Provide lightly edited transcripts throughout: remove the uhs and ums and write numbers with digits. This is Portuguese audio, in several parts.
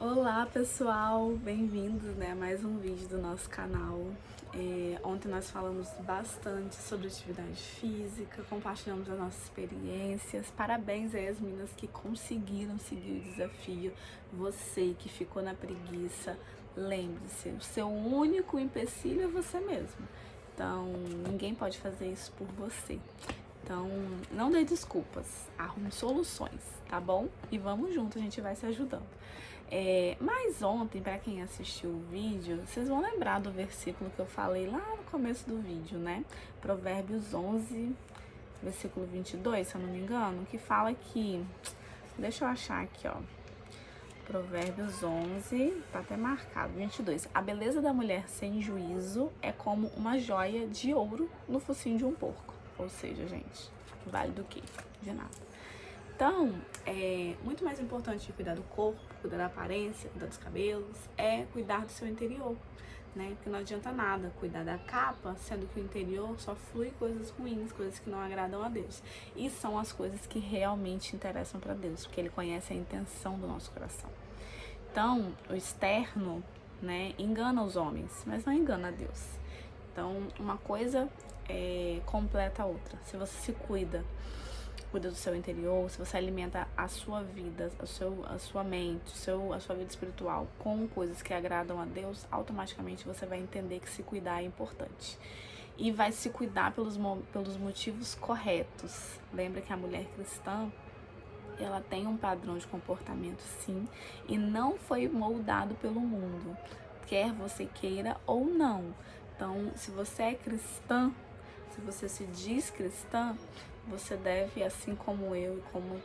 Olá pessoal, bem-vindos a mais um vídeo do nosso canal. Ontem nós falamos bastante sobre atividade física, compartilhamos as nossas experiências. Parabéns aí às meninas que conseguiram seguir o desafio. Você que ficou na preguiça, lembre-se, o seu único empecilho é você mesmo. Então, ninguém pode fazer isso por você. Então, não dê desculpas, arrume soluções, tá bom? E vamos junto, a gente vai se ajudando. Mas ontem, para quem assistiu o vídeo, vocês vão lembrar do versículo que eu falei lá no começo do vídeo, né? Provérbios 11, versículo 22, se eu não me engano, que fala que... Deixa eu achar aqui, ó. Provérbios 11, tá até marcado, 22. A beleza da mulher sem juízo é como uma joia de ouro no focinho de um porco. Ou seja, gente, vale do quê? De nada. Então, é muito mais importante que cuidar do corpo, cuidar da aparência, cuidar dos cabelos, é cuidar do seu interior, né? Porque não adianta nada cuidar da capa, sendo que o interior só flui coisas ruins, coisas que não agradam a Deus. E são as coisas que realmente interessam para Deus, porque Ele conhece a intenção do nosso coração. Então, o externo, né, engana os homens, mas não engana a Deus. Então, uma coisa completa a outra. Se você se cuida do seu interior, se você alimenta a sua vida, a sua mente, a sua vida espiritual com coisas que agradam a Deus, automaticamente você vai entender que se cuidar é importante. E vai se cuidar pelos motivos corretos. Lembra que a mulher cristã, ela tem um padrão de comportamento, sim, e não foi moldado pelo mundo, quer você queira ou não. Então, se você é cristã, se você se diz cristã, você deve, assim como eu e como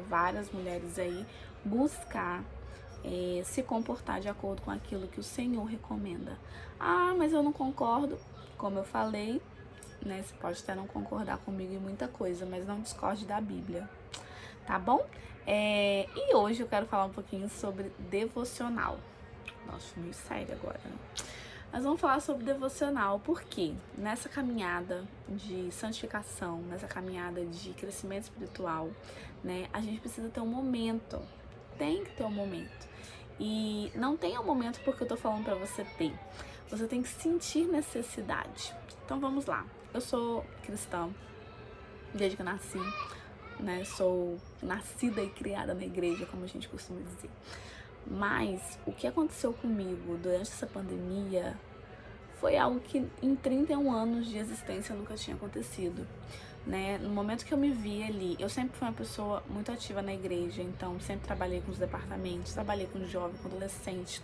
várias mulheres aí, buscar se comportar de acordo com aquilo que o Senhor recomenda. Ah, mas eu não concordo. Como eu falei, né, você pode até não concordar comigo em muita coisa, mas não discorde da Bíblia, tá bom? E hoje eu quero falar um pouquinho sobre devocional. Nossa, meio sério agora, né? Nós vamos falar sobre devocional, porque nessa caminhada de santificação, nessa caminhada de crescimento espiritual, né, a gente precisa ter um momento, tem que ter um momento. E não tem um momento porque eu tô falando pra você ter, você tem que sentir necessidade. Então vamos lá, eu sou cristã, desde que eu nasci, né, sou nascida e criada na igreja, como a gente costuma dizer. Mas o que aconteceu comigo durante essa pandemia foi algo que em 31 anos de existência nunca tinha acontecido, né? No momento que eu me vi ali, eu sempre fui uma pessoa muito ativa na igreja, então sempre trabalhei com os departamentos, trabalhei com jovem, com adolescente,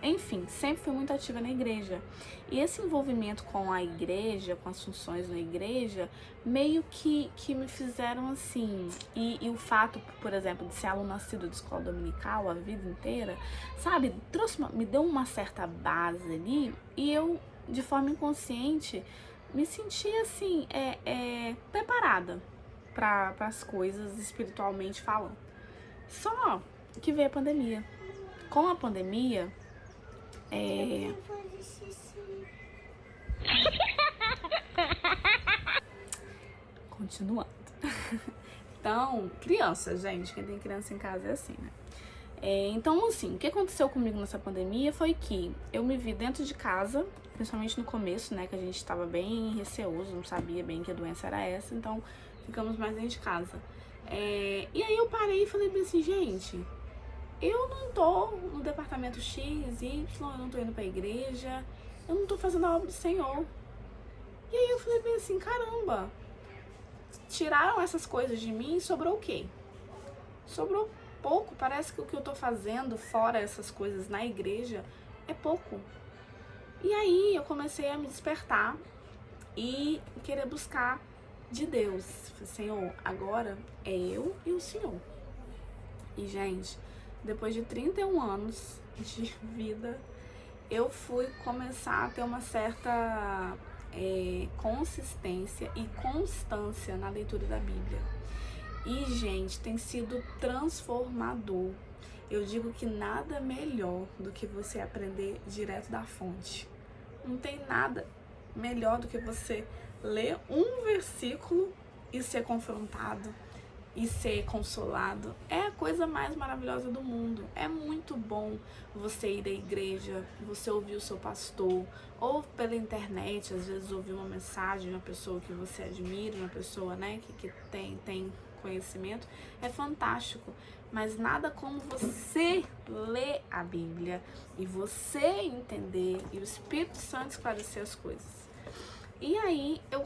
enfim, sempre fui muito ativa na igreja. E esse envolvimento com a igreja, com as funções na igreja, meio que me fizeram assim. E o fato, por exemplo, de ser aluno nascido de escola dominical a vida inteira, sabe, me deu uma certa base ali, e eu, de forma inconsciente, me senti assim, preparada para as coisas espiritualmente falando. Só que veio a pandemia. Com a pandemia, continuando. Então, criança, gente, quem tem criança em casa é assim, né? Então, assim, o que aconteceu comigo nessa pandemia foi que eu me vi dentro de casa, principalmente no começo, né, que a gente estava bem receoso, não sabia bem que a doença era essa, então ficamos mais dentro de casa. E aí eu parei e falei bem assim, gente, eu não tô no departamento X, Y, eu não tô indo pra igreja, eu não tô fazendo a obra do Senhor. E aí eu falei bem assim, caramba, tiraram essas coisas de mim e sobrou o quê? Sobrou pouco, parece que o que eu tô fazendo fora essas coisas na igreja é pouco. E aí eu comecei a me despertar e querer buscar de Deus. Falei, Senhor, agora é eu e o Senhor. E, gente, depois de 31 anos de vida, eu fui começar a ter uma certa consistência e constância na leitura da Bíblia. E, gente, tem sido transformador. Eu digo que nada melhor do que você aprender direto da fonte. Não tem nada melhor do que você ler um versículo e ser confrontado e ser consolado. É coisa mais maravilhosa do mundo. É muito bom você ir à igreja, você ouvir o seu pastor, ou pela internet, às vezes ouvir uma mensagem de uma pessoa que você admira, uma pessoa, né, que tem conhecimento. É fantástico, mas nada como você ler a Bíblia e você entender e o Espírito Santo esclarecer as coisas. E aí eu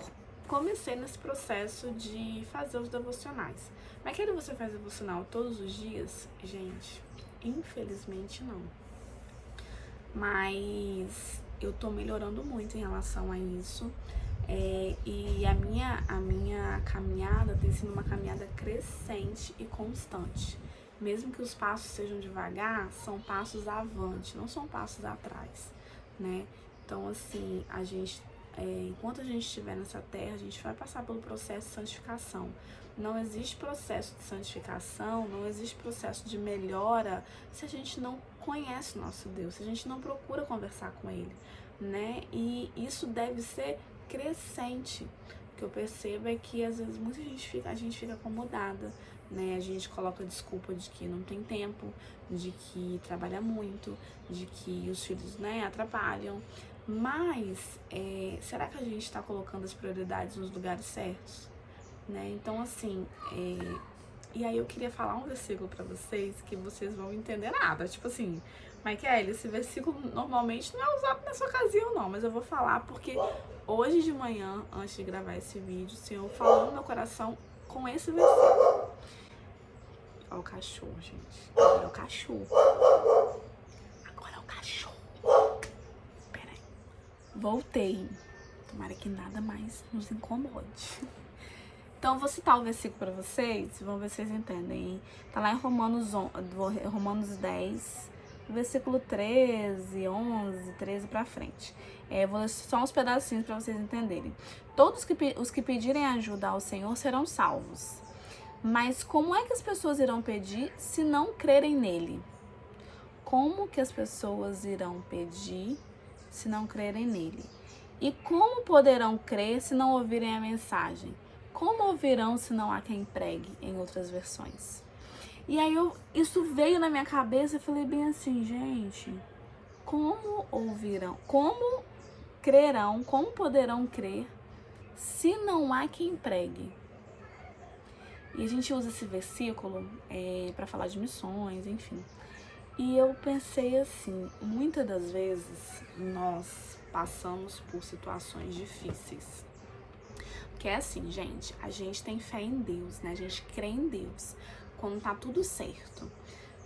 comecei nesse processo de fazer os devocionais. Mas quer você faz devocional todos os dias? Gente, infelizmente não. Mas eu tô melhorando muito em relação a isso. E a minha caminhada tem sido uma caminhada crescente e constante. Mesmo que os passos sejam devagar, são passos avante, não são passos atrás, né? Então, assim, enquanto a gente estiver nessa terra, a gente vai passar pelo processo de santificação. Não existe processo de santificação, não existe processo de melhora se a gente não conhece o nosso Deus, se a gente não procura conversar com Ele, né? E isso deve ser crescente. O que eu percebo é que às vezes a gente fica acomodada, né? A gente coloca desculpa de que não tem tempo, de que trabalha muito, de que os filhos, né, atrapalham. Mas será que a gente está colocando as prioridades nos lugares certos? Né? Então, assim, e aí eu queria falar um versículo pra vocês que vocês vão entender nada. Tipo assim, Michael, esse versículo normalmente não é usado nessa ocasião, não, mas eu vou falar porque hoje de manhã, antes de gravar esse vídeo, o Senhor falou no meu coração com esse versículo. Olha o cachorro, gente. Agora é o cachorro. Agora é o cachorro. Pera aí. Voltei. Tomara que nada mais nos incomode. Então, eu vou citar o versículo para vocês, vamos ver se vocês entendem, hein? Tá lá em Romanos 10, versículo 13, 11, 13 pra frente. Vou ler só uns pedacinhos para vocês entenderem. Todos os que pedirem ajuda ao Senhor serão salvos. Mas como é que as pessoas irão pedir se não crerem nele? Como que as pessoas irão pedir se não crerem nele? E como poderão crer se não ouvirem a mensagem? Como ouvirão se não há quem pregue, em outras versões? E aí isso veio na minha cabeça e falei bem assim, gente, como ouvirão, como crerão, como poderão crer se não há quem pregue? E a gente usa esse versículo para falar de missões, enfim. E eu pensei assim, muitas das vezes nós passamos por situações difíceis. Que é assim, gente, a gente tem fé em Deus, né? A gente crê em Deus quando tá tudo certo.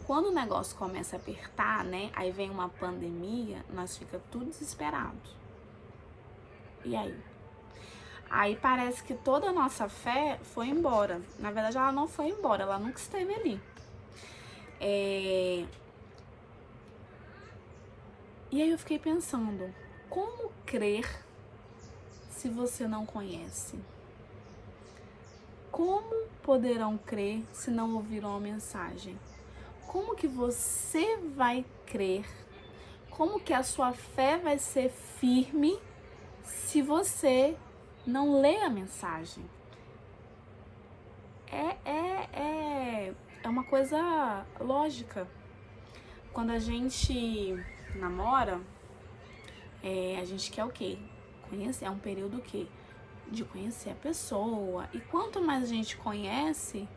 Quando o negócio começa a apertar, né? Aí vem uma pandemia, nós fica tudo desesperado. E aí? Aí parece que toda a nossa fé foi embora. Na verdade, ela não foi embora, ela nunca esteve ali. E aí eu fiquei pensando, como crer se você não conhece? Como poderão crer se não ouviram a mensagem? Como que você vai crer? Como que a sua fé vai ser firme se você não lê a mensagem? É uma coisa lógica. Quando a gente namora, a gente quer o quê? Conhecer. É um período o quê? De conhecer a pessoa. E quanto mais a gente conhece,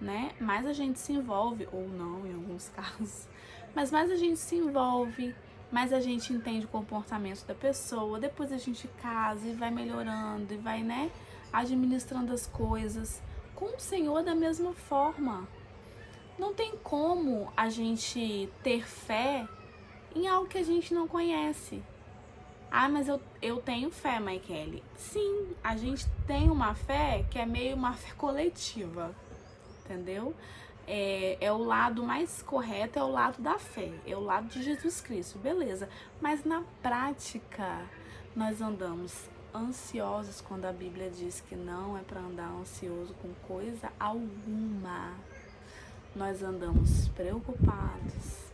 né, mais a gente se envolve, ou não, em alguns casos, mas mais a gente se envolve, mais a gente entende o comportamento da pessoa, depois a gente casa e vai melhorando, e vai, né, administrando as coisas. Com o Senhor da mesma forma. Não tem como a gente ter fé em algo que a gente não conhece. Ah, mas eu tenho fé, Michael. Sim, a gente tem uma fé que é meio uma fé coletiva, entendeu? É o lado mais correto, é o lado da fé, é o lado de Jesus Cristo, beleza. Mas na prática, nós andamos ansiosos quando a Bíblia diz que não é para andar ansioso com coisa alguma. Nós andamos preocupados.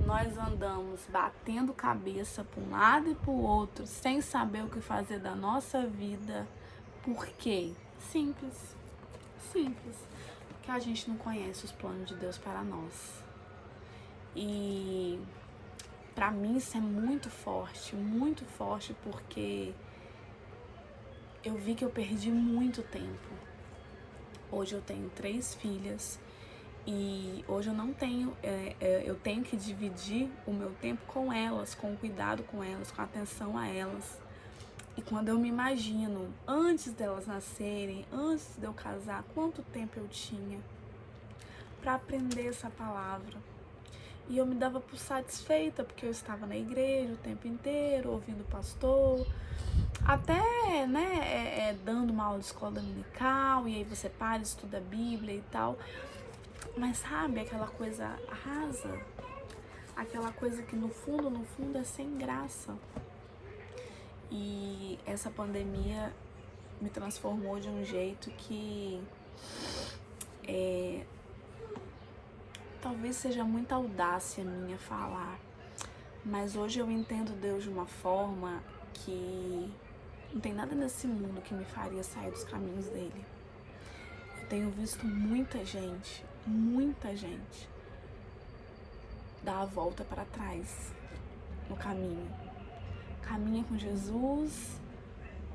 Nós andamos batendo cabeça para um lado e para o outro, sem saber o que fazer da nossa vida. Por quê? Simples. que a gente não conhece os planos de Deus para nós. E pra mim isso é muito forte, porque eu vi que eu perdi muito tempo. Hoje eu tenho 3 filhas e hoje eu não tenho, eu tenho que dividir o meu tempo com elas, com o cuidado com elas, com a atenção a elas. E quando eu me imagino, antes delas nascerem, antes de eu casar, quanto tempo eu tinha para aprender essa palavra. E eu me dava por satisfeita, porque eu estava na igreja o tempo inteiro, ouvindo o pastor, até, né, dando uma aula de escola dominical, e aí você para, estuda a Bíblia e tal. Mas sabe, aquela coisa rasa, aquela coisa que no fundo é sem graça. E essa pandemia me transformou de um jeito que talvez seja muita audácia minha falar, mas hoje eu entendo Deus de uma forma que não tem nada nesse mundo que me faria sair dos caminhos dele. Eu tenho visto muita gente dar a volta para trás no caminho. Caminha com Jesus,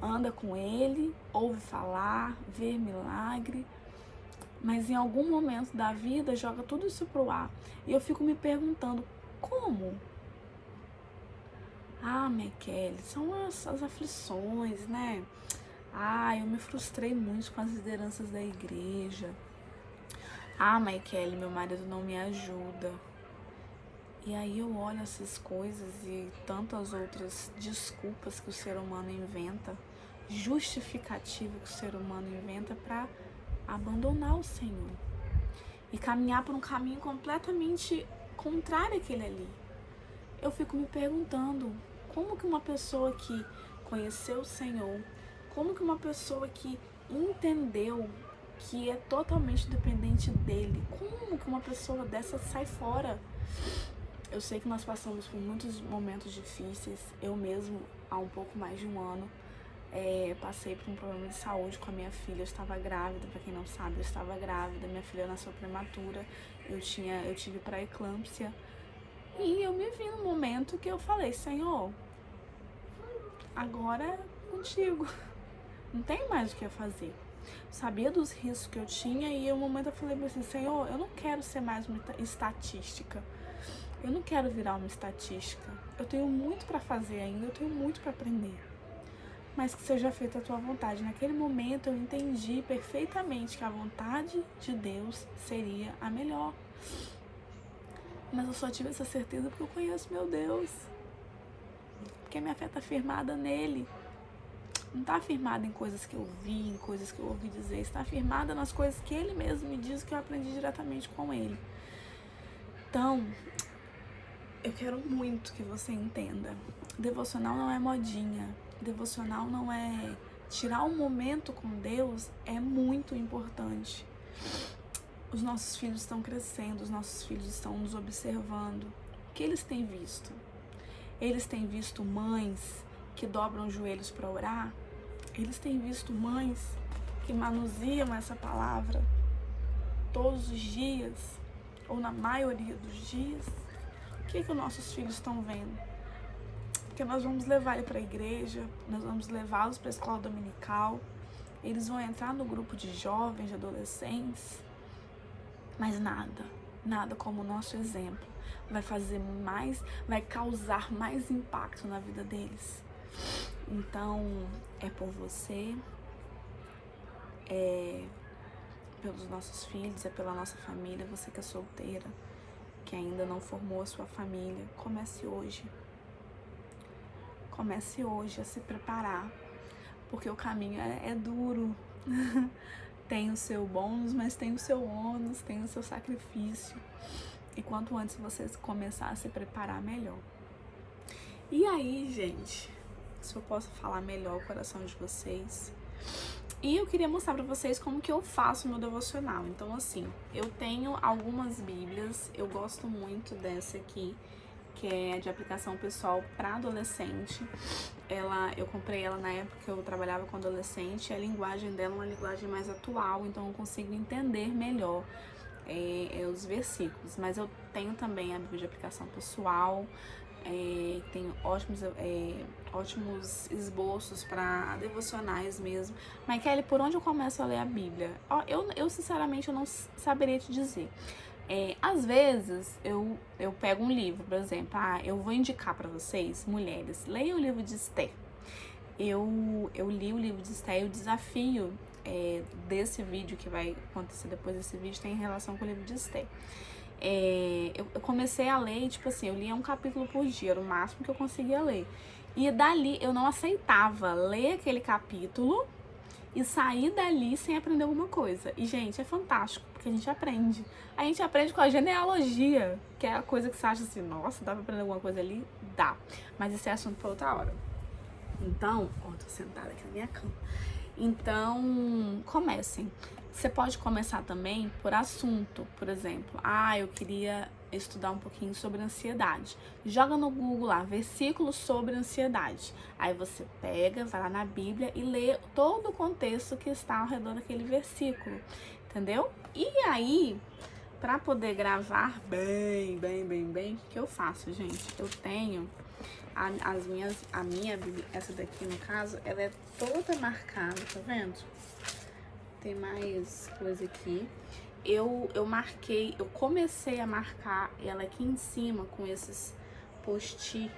anda com ele, ouve falar, vê milagre, mas em algum momento da vida joga tudo isso pro ar. E eu fico me perguntando, como? Michele, são as aflições, né? Eu me frustrei muito com as lideranças da igreja. Michele, meu marido não me ajuda. E aí eu olho essas coisas e tantas outras desculpas que o ser humano inventa, justificativa que o ser humano inventa para abandonar o Senhor e caminhar por um caminho completamente contrário àquele ali. Eu fico me perguntando, como que uma pessoa que conheceu o Senhor, como que uma pessoa que entendeu que é totalmente dependente dele, como que uma pessoa dessa sai fora? Eu sei que nós passamos por muitos momentos difíceis. Eu mesmo, há um pouco mais de um ano, passei por um problema de saúde com a minha filha. Eu estava grávida, pra quem não sabe, eu estava grávida. Minha filha nasceu prematura. Eu tive pré-eclâmpsia. E eu me vi num momento que eu falei, Senhor, agora é contigo. Não tem mais o que eu fazer. Sabia dos riscos que eu tinha e em um momento eu falei assim, Senhor, eu não quero ser mais uma estatística. Eu não quero virar uma estatística. Eu tenho muito para fazer ainda, eu tenho muito para aprender. Mas que seja feita a tua vontade. Naquele momento eu entendi perfeitamente que a vontade de Deus seria a melhor. Mas eu só tive essa certeza porque eu conheço meu Deus. Porque minha fé tá firmada nele. Não tá firmada em coisas que eu vi, em coisas que eu ouvi dizer. Está firmada nas coisas que ele mesmo me diz, que eu aprendi diretamente com ele. Então, eu quero muito que você entenda. Devocional não é modinha. Devocional não é... Tirar um momento com Deus é muito importante. Os nossos filhos estão crescendo, os nossos filhos estão nos observando. O que eles têm visto? Eles têm visto mães que dobram os joelhos para orar? Eles têm visto mães que manuseiam essa palavra todos os dias, ou na maioria dos dias? O que os nossos filhos estão vendo? Porque nós vamos levar ele para a igreja, nós vamos levá-los para a escola dominical, eles vão entrar no grupo de jovens, de adolescentes, mas nada como o nosso exemplo vai causar mais impacto na vida deles. Então, é por você, é pelos nossos filhos, é pela nossa família. Você que é solteira, que ainda não formou a sua família, comece hoje. Comece hoje a se preparar, porque o caminho é duro. Tem o seu bônus, mas tem o seu ônus, tem o seu sacrifício. E quanto antes você começar a se preparar, melhor. E aí, gente, se eu posso falar melhor o coração de vocês. E eu queria mostrar pra vocês como que eu faço o meu devocional. Então, assim, eu tenho algumas bíblias, eu gosto muito dessa aqui, que é de aplicação pessoal para adolescente. Eu comprei ela na época que eu trabalhava com adolescente, e a linguagem dela é uma linguagem mais atual, então eu consigo entender melhor os versículos. Mas eu tenho também a Bíblia de aplicação pessoal, tem ótimos esboços para devocionais mesmo. Mas Kelly, por onde eu começo a ler a Bíblia? Eu sinceramente eu não saberia te dizer. Às vezes eu pego um livro, por exemplo, eu vou indicar para vocês, mulheres, leiam o livro de Esther. Eu li o livro de Esther e o desafio desse vídeo que vai acontecer depois desse vídeo tem relação com o livro de Esther. Eu comecei a ler, tipo assim, eu lia um capítulo por dia, era o máximo que eu conseguia ler. E dali eu não aceitava ler aquele capítulo e sair dali sem aprender alguma coisa. E, gente, é fantástico, porque a gente aprende. A gente aprende com a genealogia, que é a coisa que você acha assim, nossa, dá pra aprender alguma coisa ali? Dá. Mas esse é assunto pra outra hora. Então, tô sentada aqui na minha cama. Então, comecem. Você pode começar também por assunto, por exemplo. Eu queria estudar um pouquinho sobre ansiedade. Joga no Google lá, versículos sobre ansiedade. Aí você pega, vai lá na Bíblia e lê todo o contexto que está ao redor daquele versículo, entendeu? E aí, para poder gravar bem, o que eu faço, gente? Eu tenho a minha Bíblia, essa daqui no caso, ela é toda marcada, tá vendo? Tem mais coisa aqui. Eu comecei a marcar ela aqui em cima com esses post-it,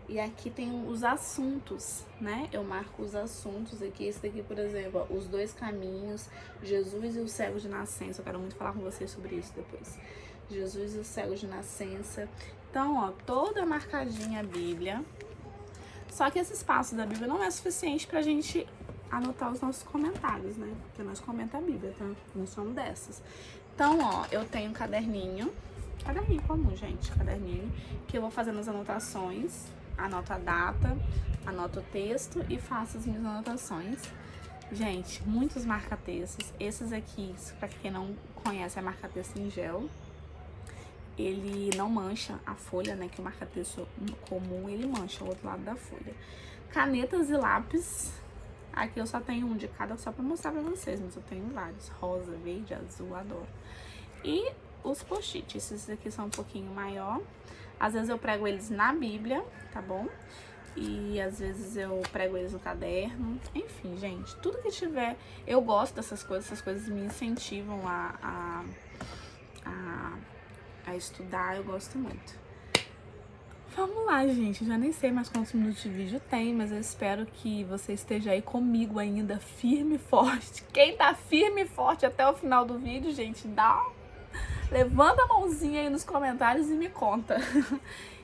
e aqui tem os assuntos, né? Eu marco os assuntos aqui. Esse daqui, por exemplo, os 2 caminhos, Jesus e o cego de nascença. Eu quero muito falar com vocês sobre isso depois. Jesus e o cego de nascença. Então, toda marcadinha a Bíblia. Só que esse espaço da Bíblia não é suficiente pra gente anotar os nossos comentários, né? Porque nós comentamos a Bíblia, tá? Não somos dessas. Então, eu tenho um caderninho comum, gente, caderninho, que eu vou fazendo as anotações, anoto a data, anoto o texto e faço as minhas anotações. Gente, muitos marca-textos. Esses aqui, pra quem não conhece, é marca-texto em gel. Ele não mancha a folha, né? Que o marca-texto comum, ele mancha o outro lado da folha. Canetas e lápis. Aqui eu só tenho um de cada, só pra mostrar pra vocês, mas eu tenho vários. Rosa, verde, azul, adoro. E os post-it, esses aqui são um pouquinho maior. Às vezes eu prego eles na Bíblia, tá bom? E às vezes eu prego eles no caderno. Enfim, gente, tudo que tiver. Eu gosto dessas coisas, essas coisas me incentivam a estudar, eu gosto muito. Vamos lá, gente, já nem sei mais quantos minutos de vídeo tem, mas eu espero que você esteja aí comigo ainda, firme e forte. Quem tá firme e forte até o final do vídeo, gente, levanta a mãozinha aí nos comentários e me conta.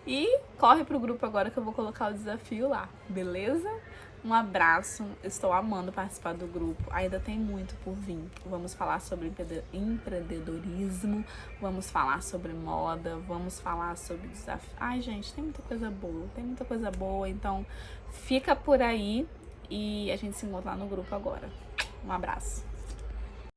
E corre pro grupo agora que eu vou colocar o desafio lá, beleza? Um abraço, estou amando participar do grupo, ainda tem muito por vir. Vamos falar sobre empreendedorismo, vamos falar sobre moda, vamos falar sobre desafio. Ai, gente, tem muita coisa boa, então fica por aí e a gente se encontra lá no grupo agora. Um abraço.